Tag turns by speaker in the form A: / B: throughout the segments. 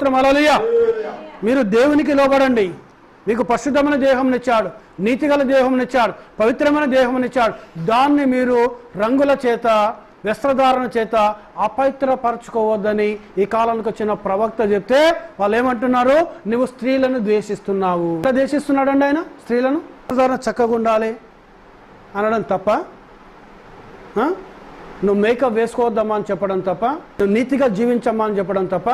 A: హల్లెలూయా. మీరు దేవునికి లోబడండి. మీకు పరిశుద్ధమైన దేహంనిచ్చాడు, నీతిగల దేహంనిచ్చాడు, పవిత్రమైన దేహంనిచ్చాడు. దాన్ని మీరు రంగుల చేత వస్త్రధారణ చేత అపవిత్రపరచుకోవద్దని ఈ కాలానికి వచ్చిన ప్రవక్త చెప్తే వాళ్ళు ఏమంటున్నారు? నువ్వు స్త్రీలను ద్వేషిస్తున్నావు. ద్వేషిస్తున్నాడండి ఆయన స్త్రీలను. వస్త్రధారణ చక్కగా ఉండాలి అనడం తప్ప, నువ్వు మేకప్ వేసుకోవద్దమ్మా అని చెప్పడం తప్ప, నువ్వు నీతిగా జీవించమ్మా అని చెప్పడం తప్ప,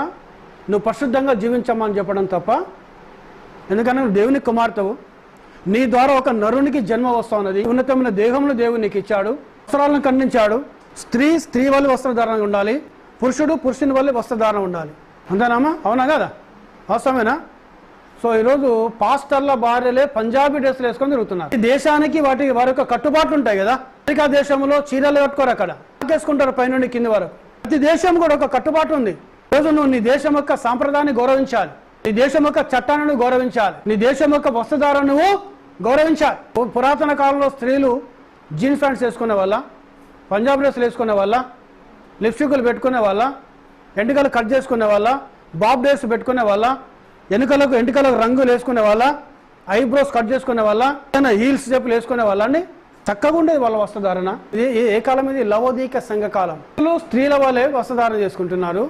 A: నువ్వు పరిశుద్ధంగా జీవించమ్మా అని చెప్పడం తప్ప. ఎందుకంటే నువ్వు దేవుని కుమార్తెవు, నీ ద్వారా ఒక నరునికి జన్మ వస్తూ ఉన్నది. ఉన్నతమైన దేహంలో దేవుడు నీకు ఇచ్చాడు, వస్త్రాలను ఖండించాడు. స్త్రీ వల్ల వస్త్రధారణ ఉండాలి, పురుషుడు పురుషుని వల్ల వస్త్రధారణ ఉండాలి. అంతేనామా? అవునా కదా? అవసరమేనా? సో ఈరోజు పాస్టర్ల భార్యలే పంజాబీ డ్రెస్సులు వేసుకొని తిరుగుతున్నారు. ఈ దేశానికి వారి యొక్క కట్టుబాట్లు ఉంటాయి కదా. అమెరికా దేశంలో చీరలు కట్టుకోరు, అక్కడ వేసుకుంటారు పైనుండి కింది వరకు. ప్రతి దేశం కూడా ఒక కట్టుబాటు ఉంది. ఈరోజు నువ్వు నీ దేశం యొక్క సాంప్రదాయాన్ని గౌరవించాలి, నీ దేశం యొక్క చట్టాలను గౌరవించాలి, నీ దేశం యొక్క వస్త్రధారణ నువ్వు గౌరవించాలి. పురాతన కాలంలో స్త్రీలు జీన్స్ ప్యాంట్స్ వేసుకునే వాళ్ళ, పంజాబ్ డ్రెస్సులు వేసుకునే వాళ్ళ, లిప్స్టిక్లు పెట్టుకునే వాళ్ళ, ఎంటికలు కట్ చేసుకునే వాళ్ళ, బాబ్ డ్రెస్ పెట్టుకునే వాళ్ళ, ఎంటికలకు రంగులు వేసుకునే వాళ్ళ, ఐబ్రోస్ కట్ చేసుకునే వాళ్ళ, హీల్స్ చెప్పులు వేసుకునే వాళ్ళని చక్కగా ఉండేది వాళ్ళ వస్త్రధారణ. ఇది ఏ కాలం? ఇది లవోదీక సంఘకాలం. స్త్రీల వాళ్ళే వస్త్రధారణ చేసుకుంటున్నారు,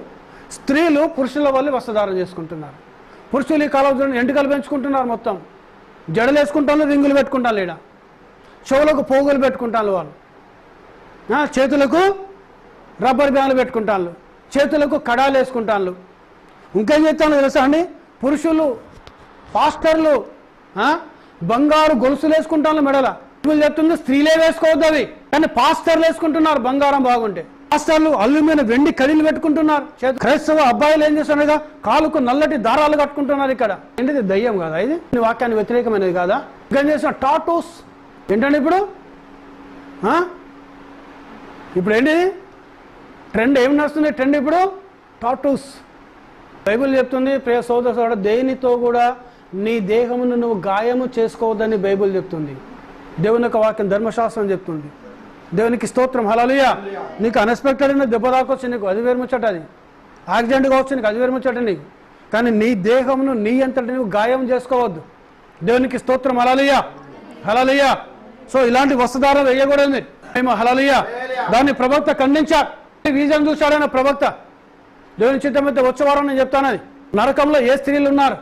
A: స్త్రీలు పురుషుల వల్లే వస్త్రధారణ చేసుకుంటున్నారు. పురుషులు ఈ కాలం ఎంటికలు పెంచుకుంటున్నారు, మొత్తం జడలు వేసుకుంటాను, రింగులు పెట్టుకుంటాను, లేడ చెవులకు పోగులు పెట్టుకుంటాను, వాళ్ళు చేతులకు రబ్బర్ బ్యాండ్లు పెట్టుకుంటాను, చేతులకు కడాలు వేసుకుంటాను. ఇంకేం చేస్తాను తెలుసా అండి? పురుషులు పాస్టర్లు బంగారు గొలుసులు వేసుకుంటాను మెడల. చెప్తుంది స్త్రీలే వేసుకోవద్దు అవి, కానీ పాస్టర్లు వేసుకుంటున్నారు బంగారం బాగుంటే. పాస్టర్లు అల్యూమినియం వెండి కడీలు పెట్టుకుంటున్నారు. క్రైస్తవ అబ్బాయిలు ఏం చేస్తున్నారుగా? కాలుకు నల్లటి దారాలు కట్టుకుంటున్నారు. ఇక్కడ ఏంటిది? దయ్యం కాదా ఇది? వాక్యానికి వ్యతిరేకమైనది కాదా? ఇంకా చేసిన టాటూస్ ఏంటండి ఇప్పుడు? ఇప్పుడు ఏంటి ట్రెండ్? ఏం నడుస్తుంది ట్రెండ్ ఇప్పుడు? టాటూస్. బైబిల్ చెప్తుంది, ప్రియ సోదరుడా, దేనితో కూడా నీ దేహమును నువ్వు గాయము చేసుకోవద్దని బైబిల్ చెప్తుంది. దేవుని యొక్క వాక్యం, ధర్మశాస్త్రం చెప్తుంది. దేవునికి స్తోత్రం. హల్లెలూయా. నీకు అన్ఎక్స్పెక్టెడ్ అయిన దెబ్బ దాకొచ్చు, నీకు అది వేరు ముచ్చట. అది యాక్సిడెంట్ కావచ్చు, నీకు అది వేరు ముచ్చట నీకు. కానీ నీ దేహమును నీ అంతటి నువ్వు గాయం చేసుకోవద్దు. దేవునికి స్తోత్రం. హల్లెలూయా, హల్లెలూయా. సో ఇలాంటి వస్త్రధారణ వేయకూడదు మేము. హల్లెలూయా. దాన్ని ప్రవక్త ఖండించాడు. రీజన్ చూశాడైన ప్రవక్త. దేవుని చిత్తం అయితే వచ్చే వారం నేను చెప్తాను. అది నరకంలో ఏ స్త్రీలు ఉన్నారు,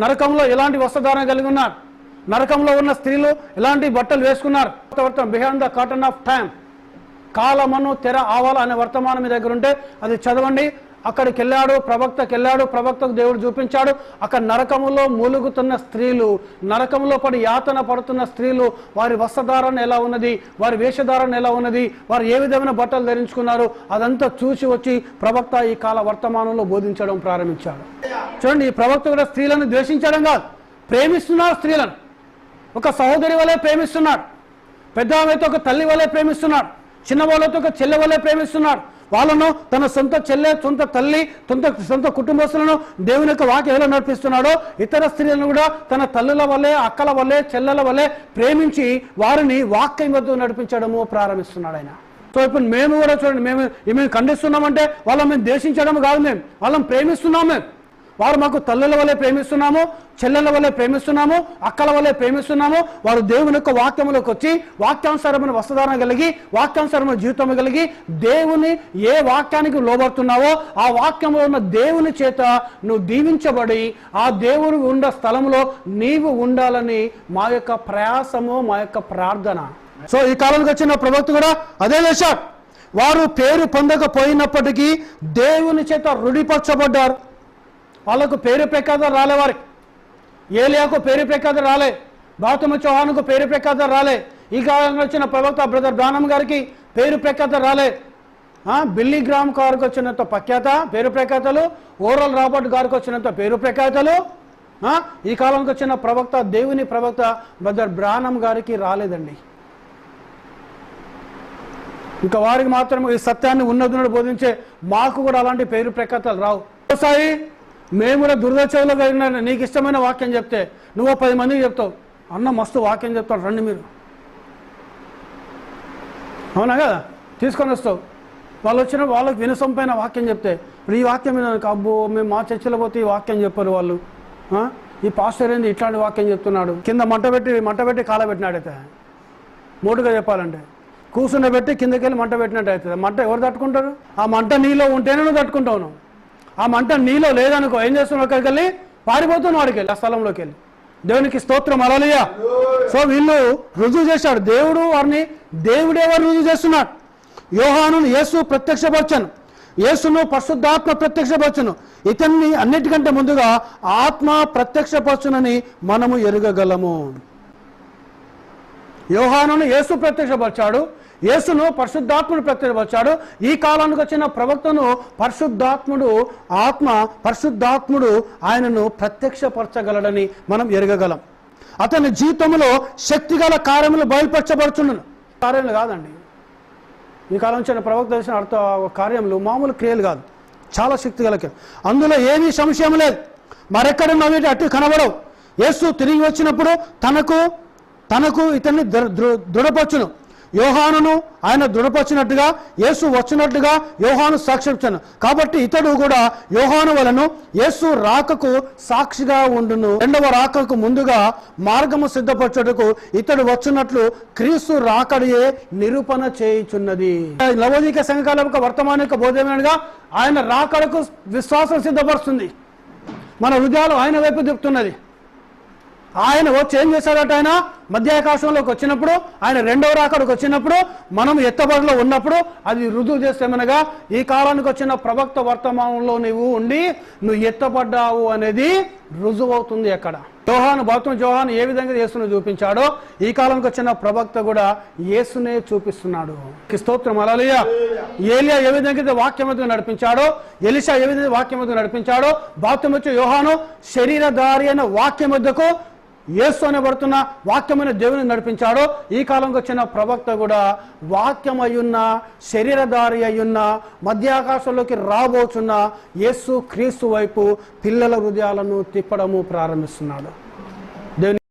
A: నరకంలో ఎలాంటి వస్త్రధారణ కలిగి ఉన్నారు, నరకంలో ఉన్న స్త్రీలు ఎలాంటి బట్టలు వేసుకున్నారు. Behind the curtain of time, కాలమను తెర ఆవాల అనే వర్తమానం మీ దగ్గర ఉంటే అది చదవండి. అక్కడికి వెళ్ళాడు, ప్రవక్తకి వెళ్ళాడు, ప్రవక్తకు దేవుడు చూపించాడు. అక్కడ నరకములో మూలుగుతున్న స్త్రీలు, నరకంలో పడి యాతన పడుతున్న స్త్రీలు, వారి వస్త్రధారణ ఎలా ఉన్నది, వారి వేషధారణ ఎలా ఉన్నది, వారు ఏ విధమైన బట్టలు ధరించుకున్నారు, అదంతా చూసి వచ్చి ప్రవక్త ఈ కాల వర్తమానంలో బోధించడం ప్రారంభించాడు. చూడండి, ఈ ప్రవక్త కూడా స్త్రీలను ద్వేషించడం కాదు, ప్రేమిస్తున్నాడు స్త్రీలను. ఒక సహోదరి వలె ప్రేమిస్తున్నాడు, పెద్ద ఆమెతో ఒక తల్లి వలె ప్రేమిస్తున్నాడు, చిన్న వాళ్ళతో ఒక చెల్లె వలె ప్రేమిస్తున్నాడు. వాళ్ళను తన సొంత చెల్లె, సొంత తల్లి, సొంత కుటుంబస్తులను దేవుని యొక్క వాక్యం ఎలా నడిపిస్తున్నాడో ఇతర స్త్రీలను కూడా తన తల్లుల వల్లే, అక్కల వల్లే, చెల్లెల వల్లే ప్రేమించి వారిని వాక్యం వద్ద నడిపించడము ప్రారంభిస్తున్నాడు ఆయన. సో ఇప్పుడు మేము కూడా చూడండి, మేము ఖండిస్తున్నామంటే వాళ్ళని మేము ద్వేషించడం కాదు, మేము వాళ్ళని ప్రేమిస్తున్నాం. మేము వారు మాకు తల్లుల వల్లే ప్రేమిస్తున్నాము, చెల్లెల వల్లే ప్రేమిస్తున్నాము, అక్కల వల్లే ప్రేమిస్తున్నాము. వారు దేవుని యొక్క వాక్యములకు వచ్చి వాక్యానుసారమైన వస్త్రధారణ కలిగి, వాక్యానుసారమైన జీవితం కలిగి, దేవుని ఏ వాక్యానికి లోబడుతున్నావో ఆ వాక్యంలో ఉన్న దేవుని చేత నువ్వు దీవించబడి ఆ దేవుడు ఉన్న స్థలంలో నీవు ఉండాలని మా యొక్క ప్రయాసము, మా యొక్క ప్రార్థన. సో ఈ కాలానికి వచ్చిన ప్రవక్త కూడా అదే చేశారు. వారు పేరు పొందకపోయినప్పటికీ దేవుని చేత రుడిపరచబడ్డారు. వాళ్ళకు పేరు ప్రఖ్యాత రాలే, వారికి ఏలియాకు పేరు ప్రఖ్యాత రాలే, గౌతమ చౌహాన్కు పేరు ప్రఖ్యాత రాలే, ఈ కాలంలో వచ్చిన ప్రవక్త బ్రదర్ బ్రానమ్ గారికి పేరు ప్రఖ్యాత రాలే, బిల్లీ గ్రామ్ గారికి వచ్చినంత ప్రఖ్యాత పేరు ప్రఖ్యాతలు, ఓరల్ రాబర్ట్ గారికి వచ్చినంత పేరు ప్రఖ్యాతలు ఈ కాలంకి వచ్చిన ప్రవక్త, దేవుని ప్రవక్త బ్రదర్ బ్రానమ్ గారికి రాలేదండి. ఇంకా వారికి మాత్రం ఈ సత్యాన్ని ఉన్నదున్నట్టు బోధించే మాకు కూడా అలాంటి పేరు ప్రఖ్యాతలు రావు. సాయి మేము కూడా దురదచవులో కలిగిన నీకు ఇష్టమైన వాక్యం చెప్తే నువ్వు 10 మందికి చెప్తావు, అన్న మస్తు వాక్యం చెప్తాడు రండి మీరు, అవునా కదా? తీసుకొని వస్తావు. వాళ్ళు వచ్చిన వాళ్ళకి వినసొంపైన వాక్యం చెప్తే ఇప్పుడు ఈ వాక్యం వినడానికి అబ్బో మేము మా చర్చలో పోతే ఈ వాక్యం చెప్పారు వాళ్ళు, ఈ పాస్టర్ ఏంది ఇట్లాంటి వాక్యం చెప్తున్నాడు, కింద మంట పెట్టి కాలబెట్టినాడైతే మోటుగా చెప్పాలంటే కూర్చుండబెట్టి కిందకి వెళ్ళి మంట పెట్టినట్టు అవుతుంది. మంట ఎవరు తట్టుకుంటారు? ఆ మంట నీలో ఉంటేనే నువ్వు తట్టుకుంటావు. ఆ మంట నీలో లేదనుకో ఏం చేస్తున్నావు? అక్కడికి వెళ్ళి పారిపోతున్నావు, వాడికి వెళ్ళి ఆ స్థలంలోకి వెళ్ళి. దేవునికి స్తోత్రం, హల్లెలూయా. సో వీళ్ళు రుజువు చేశాడు దేవుడు వారిని, దేవుడే వారు రుజువు చేస్తున్నాడు. యోహానును యేసు ప్రత్యక్షపరచను, యేసును పరిశుద్ధాత్మ ప్రత్యక్షపరచును, ఇతన్ని అన్నిటికంటే ముందుగా ఆత్మ ప్రత్యక్షపరచునని మనము ఎరుగగలము. యోహానును యేసు ప్రత్యక్షపరిచాడు, యేసును పరిశుద్ధాత్ముడు ప్రత్యక్షపరిచాడు. ఈ కాలానికి వచ్చిన ప్రవక్తను పరిశుద్ధాత్ముడు ఆయనను ప్రత్యక్షపరచగలడని మనం ఎరగగలం. అతని జీవితంలో శక్తిగల కార్యములు బయలుపరచబడుచున్నాను. కార్యములు కాదండి, ఈ కాలం వచ్చిన ప్రవక్త చేసిన కార్యములు మామూలు క్రియలు కాదు, చాలా శక్తిగల క్రియ. అందులో ఏమీ సంశయం లేదు, మరెక్కడన్నా వీటి అటు కనబడవు. యేసు తిరిగి వచ్చినప్పుడు తనకు ఇతన్ని దృఢపరచును. యోహానును ఆయన దృఢపరిచినట్టుగా యేసు వచ్చినట్టుగా యోహాను సాక్ష్యించను. కాబట్టి ఇతడు కూడా యోహాను వలను యేసు రాకకు సాక్షిగా ఉండును. రెండవ రాకకు ముందుగా మార్గము సిద్ధపరచుటకు ఇతడు వచ్చినట్లు క్రీస్తు రాకడియే నిరూపణ చేయుచున్నది. లవోదిక సంఘకాల యొక్క వర్తమానిక బోధమైనగా ఆయన రాకడకు విశ్వాసం సిద్ధపరుస్తుంది. మన హృదయాలు ఆయన వైపు తిప్పుతున్నది. ఆయన వచ్చి ఏం చేశాడట? ఆయన మధ్యాకాశంలోకి వచ్చినప్పుడు, ఆయన రెండవ రాకడికి వచ్చినప్పుడు, మనం ఎత్తబడిలో ఉన్నప్పుడు అది రుజువు చేస్తేమనగా ఈ కాలానికి వచ్చిన ప్రవక్త వర్తమానంలో నువ్వు ఉండి నువ్వు ఎత్తబడ్డావు అనేది రుజువు అవుతుంది. ఎక్కడ యోహాను ఏ విధంగా యేసును చూపించాడో ఈ కాలానికి వచ్చిన ప్రవక్త కూడా యేసునే చూపిస్తున్నాడు. స్తోత్రం, హల్లెలూయా. ఏలియా ఏ విధంగా వాక్యం ఎదుగు నడిపించాడో, ఎలీషా ఏ విధంగా వాక్యం ఎదుగు నడిపించాడో, బాప్తిసం వచ్చే యోహాను శరీరధారి అయిన వాక్యం వద్దకు యేసు అనబడుతున్న వాక్యమైన దేవుని నడిపించాడో ఈ కాలంకి వచ్చిన ప్రవక్త కూడా వాక్యం అయ్యున్న, శరీరధారి అయ్యున్న, మధ్యాకాశంలోకి రాబోచున్న యేసు క్రీస్తు వైపు పిల్లల హృదయాలను తిప్పడము ప్రారంభిస్తున్నాడు. దేవుని